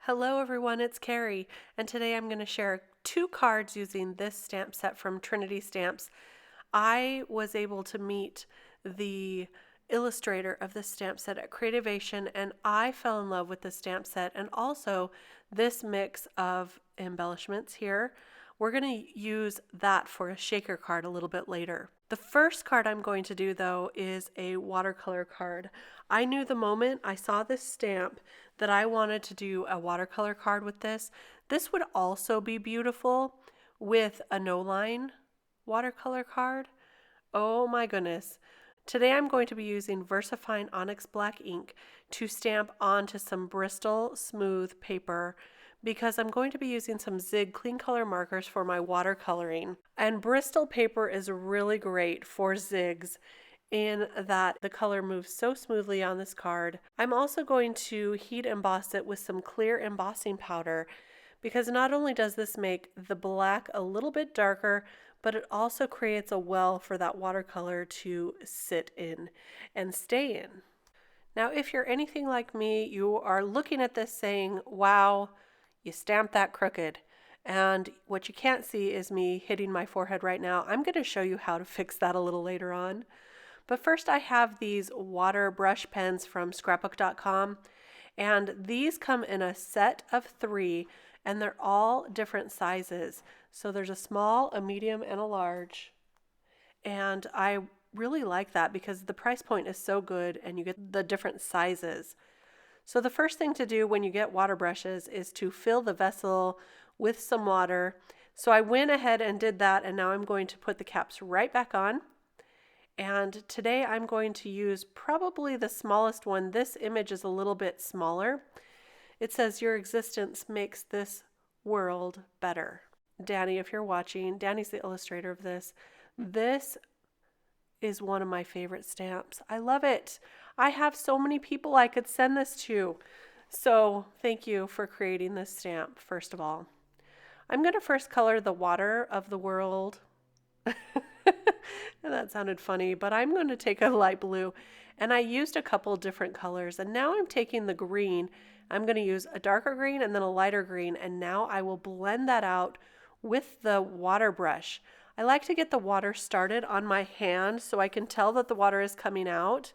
Hello everyone, it's Kari, and today I'm going to share 2 cards using this stamp set from Trinity Stamps. I was able to meet the illustrator of this stamp set at Creativation, and I fell in love with the stamp set and also this mix of embellishments here. We're going to use that for a shaker card a little bit later. The first card I'm going to do though is a watercolor card. I knew the moment I saw this stamp that I wanted to do a watercolor card with this. This would also be beautiful with a no-line watercolor card. Oh my goodness. Today I'm going to be using VersaFine Onyx Black ink to stamp onto some Bristol smooth paper because I'm going to be using some Zig clean color markers for my watercoloring. And Bristol paper is really great for zigs in that the color moves so smoothly on this card. I'm also going to heat emboss it with some clear embossing powder because not only does this make the black a little bit darker, but it also creates a well for that watercolor to sit in and stay in. Now, if you're anything like me, you are looking at this saying, wow, you stamped that crooked. And what you can't see is me hitting my forehead right now. I'm going to show you how to fix that a little later on. But first I have these water brush pens from scrapbook.com, and these come in a set of 3, and they're all different sizes. So there's a small, a medium, and a large. And I really like that because the price point is so good and you get the different sizes. So the first thing to do when you get water brushes is to fill the vessel with some water. So I went ahead and did that, and now I'm going to put the caps right back on. And today I'm going to use probably the smallest one. This image is a little bit smaller. It says, "Your existence makes this world better." Danny, if you're watching, Danny's the illustrator of this. This is one of my favorite stamps. I love it. I have so many people I could send this to. So thank you for creating this stamp, first of all. I'm going to first color the water of the world. And that sounded funny, but I'm going to take a light blue, and I used a couple different colors, and now I'm taking the green. I'm going to use a darker green and then a lighter green, and now I will blend that out with the water brush. I like to get the water started on my hand so I can tell that the water is coming out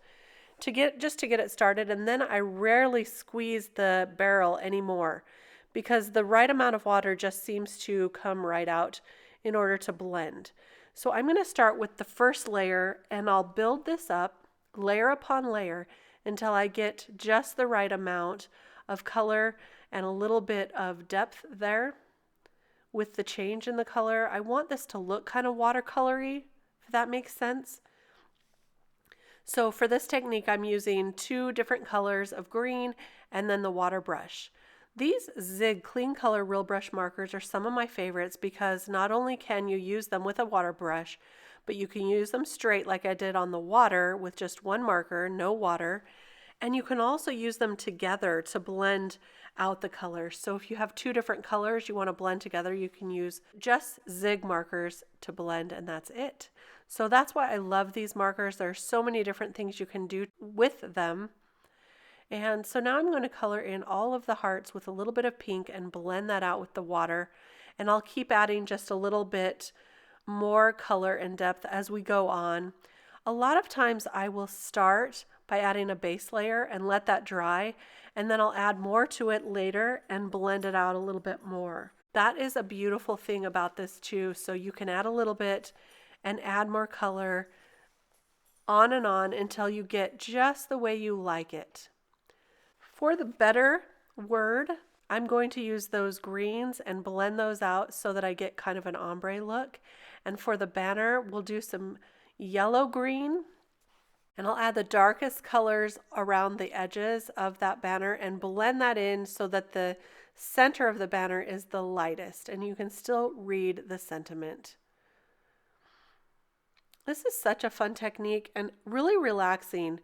just to get it started, and then I rarely squeeze the barrel anymore because the right amount of water just seems to come right out in order to blend. So I'm going to start with the first layer, and I'll build this up layer upon layer until I get just the right amount of color and a little bit of depth there with the change in the color. I want this to look kind of watercolory, if that makes sense. So for this technique, I'm using 2 different colors of green and then the water brush. These Zig Clean Color Real Brush markers are some of my favorites because not only can you use them with a water brush, but you can use them straight like I did on the water with just one marker, no water. And you can also use them together to blend out the colors. So if you have 2 different colors you want to blend together, you can use just Zig markers to blend, and that's it. So that's why I love these markers. There are so many different things you can do with them. And so now I'm going to color in all of the hearts with a little bit of pink and blend that out with the water. And I'll keep adding just a little bit more color and depth as we go on. A lot of times I will start by adding a base layer and let that dry, and then I'll add more to it later and blend it out a little bit more. That is a beautiful thing about this too. So you can add a little bit and add more color on and on until you get just the way you like it. For the better word, I'm going to use those greens and blend those out so that I get kind of an ombre look. And for the banner, we'll do some yellow green, and I'll add the darkest colors around the edges of that banner and blend that in so that the center of the banner is the lightest and you can still read the sentiment. This is such a fun technique and really relaxing.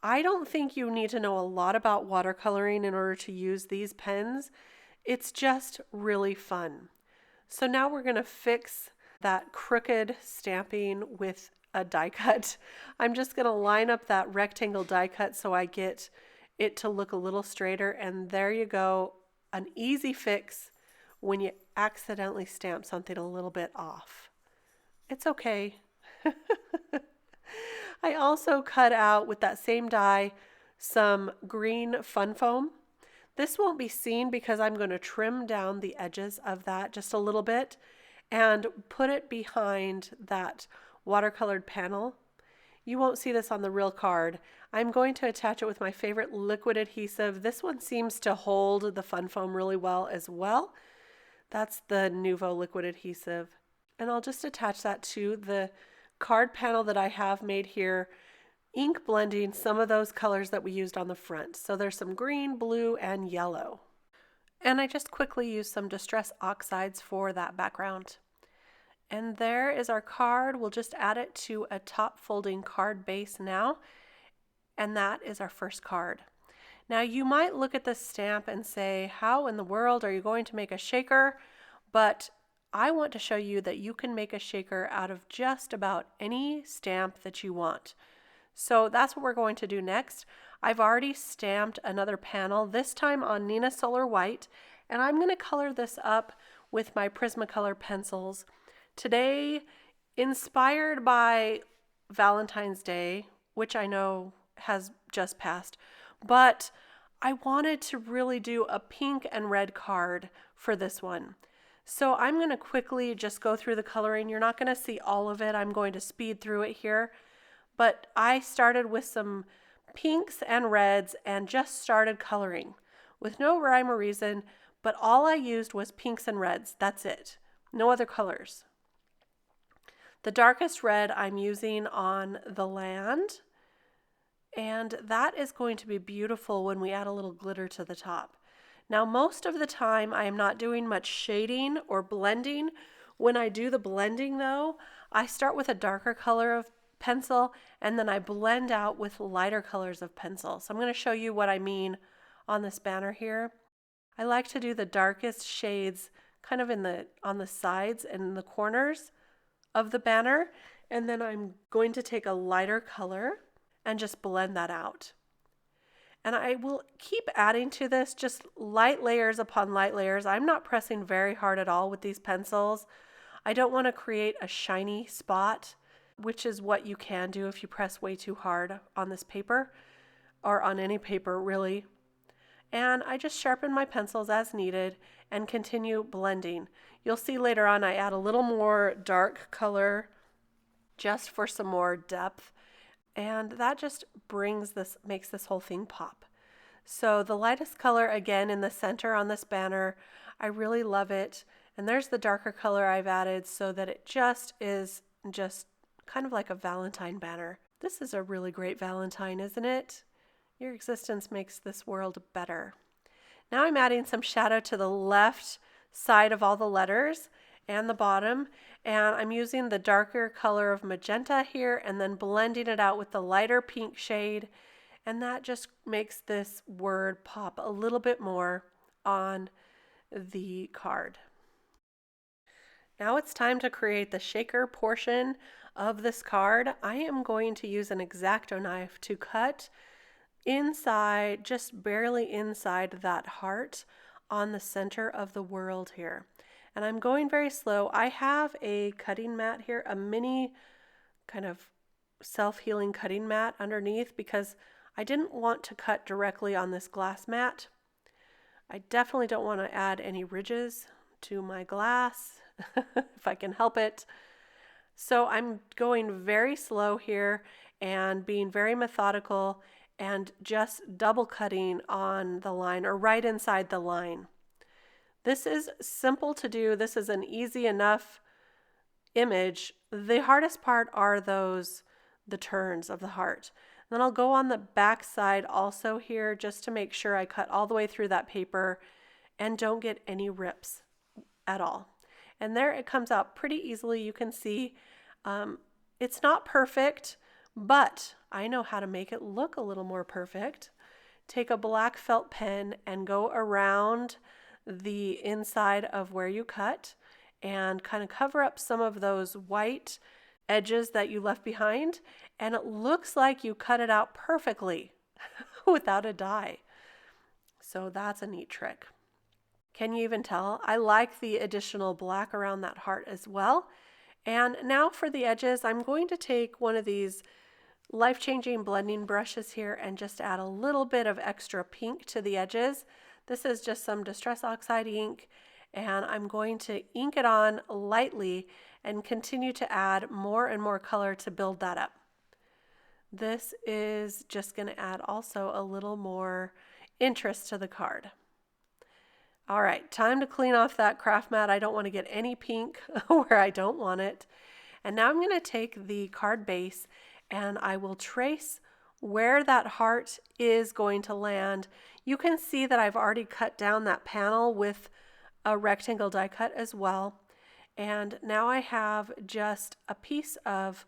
I don't think you need to know a lot about watercoloring in order to use these pens. It's just really fun. So now we're going to fix that crooked stamping with a die cut. I'm just going to line up that rectangle die cut so I get it to look a little straighter, and there you go. an easy fix when you accidentally stamp something a little bit off. It's okay. I also cut out with that same die some green fun foam. This won't be seen because I'm going to trim down the edges of that just a little bit and put it behind that watercolored panel. You won't see this on the real card. I'm going to attach it with my favorite liquid adhesive. This one seems to hold the fun foam really well as well. That's the Nuvo liquid adhesive. And I'll just attach that to the card panel that I have made here, ink blending some of those colors that we used on the front. So there's some green, blue, and yellow. And I just quickly used some Distress Oxides for that background. And there is our card. We'll just add it to a top folding card base now. And that is our first card. Now you might look at this stamp and say, how in the world are you going to make a shaker? But I want to show you that you can make a shaker out of just about any stamp that you want. So that's what we're going to do next. I've already stamped another panel, this time on Neenah Solar White, and I'm going to color this up with my Prismacolor pencils. Today, inspired by Valentine's Day, which I know has just passed, but I wanted to really do a pink and red card for this one. So I'm going to quickly just go through the coloring. You're not going to see all of it. I'm going to speed through it here. But I started with some pinks and reds and just started coloring with no rhyme or reason, but all I used was pinks and reds. That's it. No other colors. The darkest red I'm using on the land, and that is going to be beautiful when we add a little glitter to the top. Now, most of the time I am not doing much shading or blending. When I do the blending though, I start with a darker color of pencil and then I blend out with lighter colors of pencil. So I'm going to show you what I mean on this banner here. I like to do the darkest shades kind of on the sides and in the corners of the banner, and then I'm going to take a lighter color and just blend that out. And I will keep adding to this, just light layers upon light layers. I'm not pressing very hard at all with these pencils. I don't want to create a shiny spot, which is what you can do if you press way too hard on this paper, or on any paper really. And I just sharpen my pencils as needed and continue blending. You'll see later on I add a little more dark color just for some more depth. And that just makes this whole thing pop. So the lightest color again in the center on this banner, I really love it. And there's the darker color I've added so that it just is just kind of like a Valentine banner. This is a really great Valentine, isn't it? Your existence makes this world better. Now I'm adding some shadow to the left side of all the letters and the bottom, and I'm using the darker color of magenta here and then blending it out with the lighter pink shade, and that just makes this word pop a little bit more on the card. Now it's time to create the shaker portion of this card. I am going to use an X-Acto knife to cut inside, just barely inside that heart on the center of the world here. And I'm going very slow. I have a cutting mat here, a mini kind of self-healing cutting mat underneath because I didn't want to cut directly on this glass mat. I definitely don't want to add any ridges to my glass if I can help it. So I'm going very slow here and being very methodical and just double cutting on the line or right inside the line. This is simple to do. This is an easy enough image. The hardest part are the turns of the heart. Then I'll go on the back side also here just to make sure I cut all the way through that paper and don't get any rips at all. And there it comes out pretty easily. You can see it's not perfect, but I know how to make it look a little more perfect. Take a black felt pen and go around the inside of where you cut and kind of cover up some of those white edges that you left behind, and it looks like you cut it out perfectly without a die. So that's a neat trick. Can you even tell? I like the additional black around that heart as well. And now for the edges, I'm going to take one of these life-changing blending brushes here and just add a little bit of extra pink to the edges. This is just some Distress Oxide ink, and I'm going to ink it on lightly and continue to add more and more color to build that up. This is just going to add also a little more interest to the card. All right, time to clean off that craft mat. I don't want to get any pink where I don't want it. And now I'm going to take the card base and I will trace where that heart is going to land. You can see that I've already cut down that panel with a rectangle die cut as well. And now I have just a piece of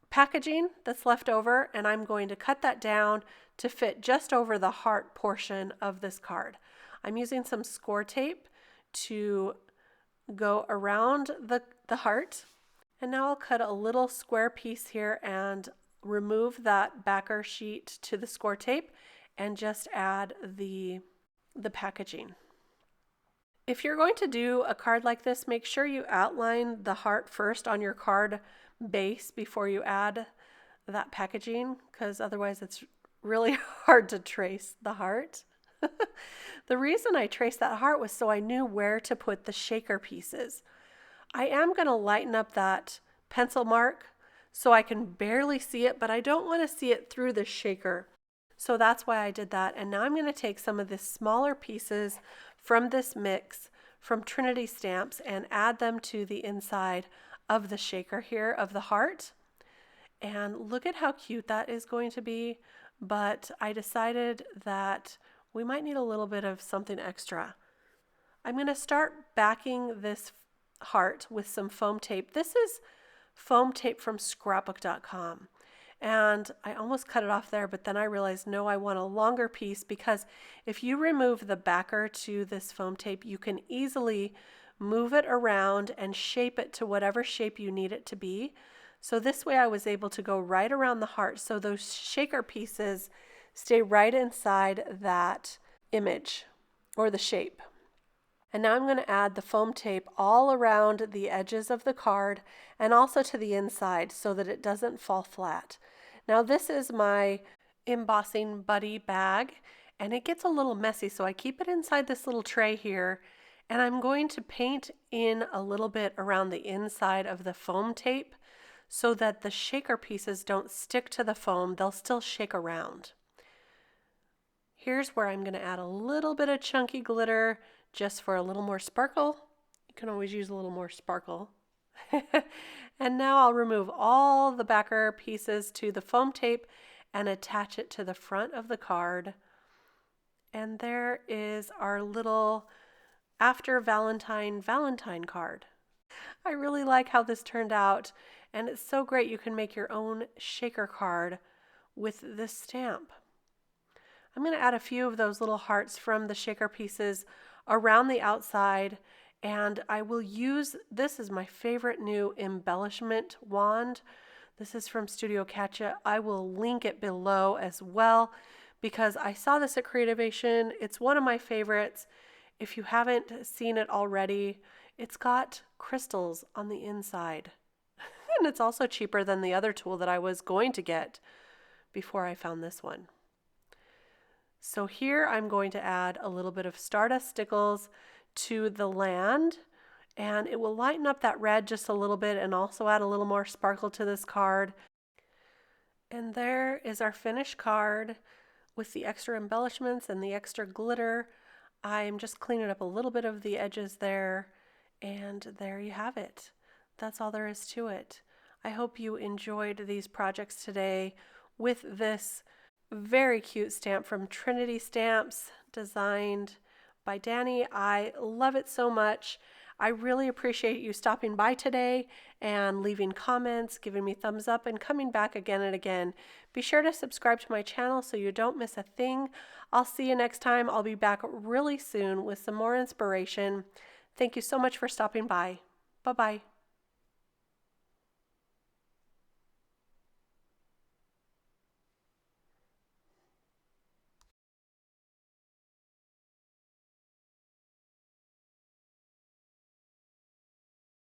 packaging that's left over, and I'm going to cut that down to fit just over the heart portion of this card. I'm using some score tape to go around the heart. And now I'll cut a little square piece here and remove that backer sheet to the score tape and just add the packaging. If you're going to do a card like this, make sure you outline the heart first on your card base before you add that packaging, because otherwise it's really hard to trace the heart. The reason I traced that heart was so I knew where to put the shaker pieces. I am going to lighten up that pencil mark so I can barely see it, but I don't want to see it through the shaker. So that's why I did that. And now I'm going to take some of the smaller pieces from this mix from Trinity Stamps and add them to the inside of the shaker here of the heart. And look at how cute that is going to be. But I decided that we might need a little bit of something extra. I'm going to start backing this heart with some foam tape. This is foam tape from scrapbook.com. And I almost cut it off there, but then I realized, no, I want a longer piece, because if you remove the backer to this foam tape, you can easily move it around and shape it to whatever shape you need it to be. So this way I was able to go right around the heart, so those shaker pieces stay right inside that image or the shape. And now I'm going to add the foam tape all around the edges of the card and also to the inside so that it doesn't fall flat. Now this is my embossing buddy bag, and it gets a little messy, so I keep it inside this little tray here, and I'm going to paint in a little bit around the inside of the foam tape so that the shaker pieces don't stick to the foam. They'll still shake around. Here's where I'm going to add a little bit of chunky glitter just for a little more sparkle. You can always use a little more sparkle. And now I'll remove all the backer pieces to the foam tape and attach it to the front of the card. And there is our little after Valentine card. I really like how this turned out, and it's so great you can make your own shaker card with this stamp. I'm going to add a few of those little hearts from the shaker pieces around the outside, and I will use, this is my favorite new embellishment wand. This is from Studio Katia. I will link it below as well because I saw this at Creativation. It's one of my favorites. If you haven't seen it already, it's got crystals on the inside. And it's also cheaper than the other tool that I was going to get before I found this one. So here I'm going to add a little bit of Stardust Stickles to the land, and it will lighten up that red just a little bit and also add a little more sparkle to this card. And there is our finished card with the extra embellishments and the extra glitter. I'm just cleaning up a little bit of the edges there, and there you have it. That's all there is to it. I hope you enjoyed these projects today with this very cute stamp from Trinity Stamps, designed by Danny. I love it so much. I really appreciate you stopping by today and leaving comments, giving me thumbs up, and coming back again and again. Be sure to subscribe to my channel so you don't miss a thing. I'll see you next time. I'll be back really soon with some more inspiration. Thank you so much for stopping by. Bye-bye.